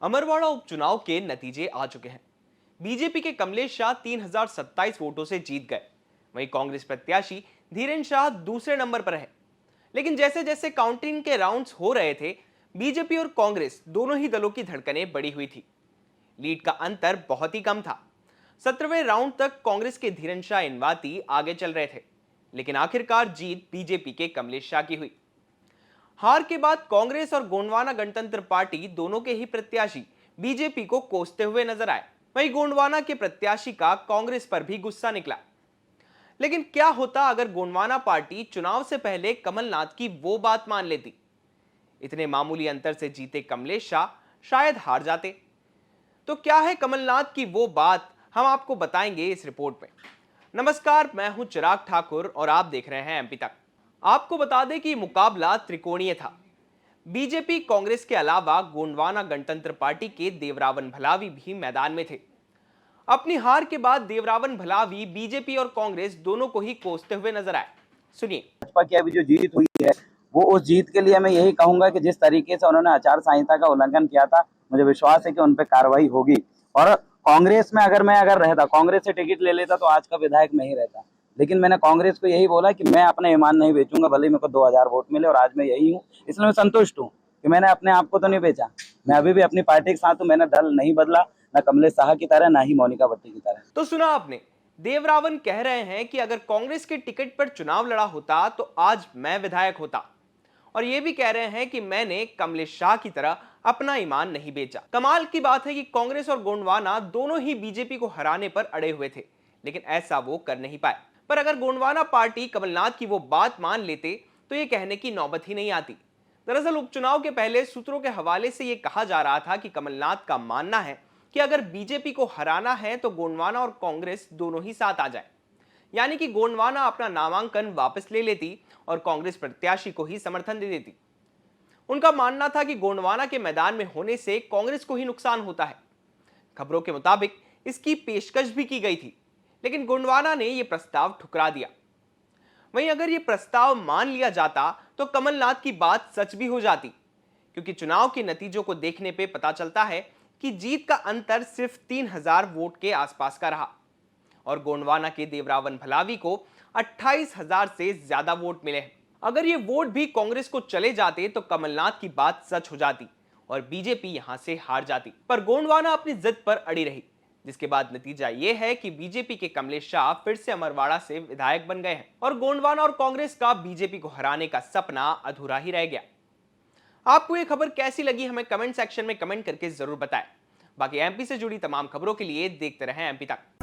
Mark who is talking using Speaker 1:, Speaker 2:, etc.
Speaker 1: अमरवाड़ा उपचुनाव के नतीजे आ चुके हैं। बीजेपी के कमलेश शाह 3027 वोटों से जीत गए। वहीं कांग्रेस प्रत्याशी धीरेन्द्र शाह दूसरे नंबर पर है। लेकिन जैसे जैसे काउंटिंग के राउंड्स हो रहे थे, बीजेपी और कांग्रेस दोनों ही दलों की धड़कनें बढ़ी हुई थी। लीड का अंतर बहुत ही कम था। 17वें राउंड तक कांग्रेस के धीरेन्द्र शाह इनवाती आगे चल रहे थे, लेकिन आखिरकार जीत बीजेपी के कमलेश शाह की हुई। हार के बाद कांग्रेस और गोंडवाना गणतंत्र पार्टी दोनों के ही प्रत्याशी बीजेपी को कोसते हुए नजर आए। वहीं गोंडवाना के प्रत्याशी का कांग्रेस पर भी गुस्सा निकला। लेकिन क्या होता अगर गोंडवाना पार्टी चुनाव से पहले कमलनाथ की वो बात मान लेती? इतने मामूली अंतर से जीते कमलेश शाह शायद हार जाते। तो क्या है कमलनाथ की वो बात, हम आपको बताएंगे इस रिपोर्ट में। नमस्कार, मैं हूं चिराग ठाकुर और आप देख रहे हैं एमपी तक। आपको बता दें कि मुकाबला त्रिकोणीय था। बीजेपी कांग्रेस के अलावा गोंडवाना गणतंत्र पार्टी के देवरावन भलावी भी मैदान में थे। अपनी हार के बाद देवरावन भलावी बीजेपी और कांग्रेस दोनों को ही कोसते हुए नजर आए। सुनिए।
Speaker 2: भाजपा की अभी जो जीत हुई है, वो उस जीत के लिए मैं यही कहूंगा कि जिस तरीके से उन्होंने आचार संहिता का उल्लंघन किया था, मुझे विश्वास है कि उन पर कार्रवाई होगी। और कांग्रेस में अगर रहता, कांग्रेस से टिकट ले लेता, तो आज का विधायक मैं ही रहता। लेकिन मैंने कांग्रेस को यही बोला कि मैं अपना ईमान नहीं बेचूंगा, भले ही मेरे को 2000 वोट मिले, और आज मैं यही हूँ। इसलिए मैं संतुष्ट हूँ कि मैंने अपने आप को तो नहीं बेचा। मैं अभी भी अपनी पार्टी के साथ हूँ। मैंने दल नहीं बदला, ना कमलेश शाह की तरह, ना ही मोनिका भट्टी की तरह।
Speaker 1: तो सुना आपने, देवरावन कह रहे हैं कि अगर कांग्रेस के टिकट पर चुनाव लड़ा होता तो आज मैं विधायक होता। और ये भी कह रहे हैं कि मैंने कमलेश शाह की तरह अपना ईमान नहीं बेचा। कमाल की बात है कि कांग्रेस और गोंडवाना दोनों ही बीजेपी को हराने पर अड़े हुए थे, लेकिन ऐसा वो कर नहीं पाए। पर अगर गोंडवाना पार्टी कमलनाथ की वो बात मान लेते तो ये कहने की नौबत ही नहीं आती। दरअसल उपचुनाव के पहले सूत्रों के हवाले से ये कहा जा रहा था कि कमलनाथ का मानना है कि अगर बीजेपी को हराना है तो गोंडवाना और कांग्रेस दोनों ही साथ आ जाए। यानी कि गोंडवाना अपना नामांकन वापस ले लेती और कांग्रेस प्रत्याशी को ही समर्थन दे देती। उनका मानना था कि गोंडवाना के मैदान में होने से कांग्रेस को ही नुकसान होता है। खबरों के मुताबिक इसकी पेशकश भी की गई थी, लेकिन गोंडवाना ने यह प्रस्ताव ठुकरा दिया। वहीं अगर यह प्रस्ताव मान लिया जाता तो कमलनाथ की बात सच भी हो जाती, क्योंकि चुनाव के नतीजों को देखने पे पता चलता है कि जीत का अंतर सिर्फ 3000 वोट के आसपास का रहा और गोंडवाना के देवरावन भलावी को 28,000 से ज्यादा वोट मिले हैं। अगर ये वोट भी कांग्रेस को चले जाते तो कमलनाथ की बात सच हो जाती और बीजेपी यहां से हार जाती। पर गोंडवाना अपनी जिद पर अड़ी रही, जिसके बाद नतीजा यह है कि बीजेपी के कमलेश शाह फिर से अमरवाड़ा से विधायक बन गए हैं और गोंडवाना और कांग्रेस का बीजेपी को हराने का सपना अधूरा ही रह गया। आपको ये खबर कैसी लगी, हमें कमेंट सेक्शन में कमेंट करके जरूर बताएं। बाकी एमपी से जुड़ी तमाम खबरों के लिए देखते रहें एमपी तक।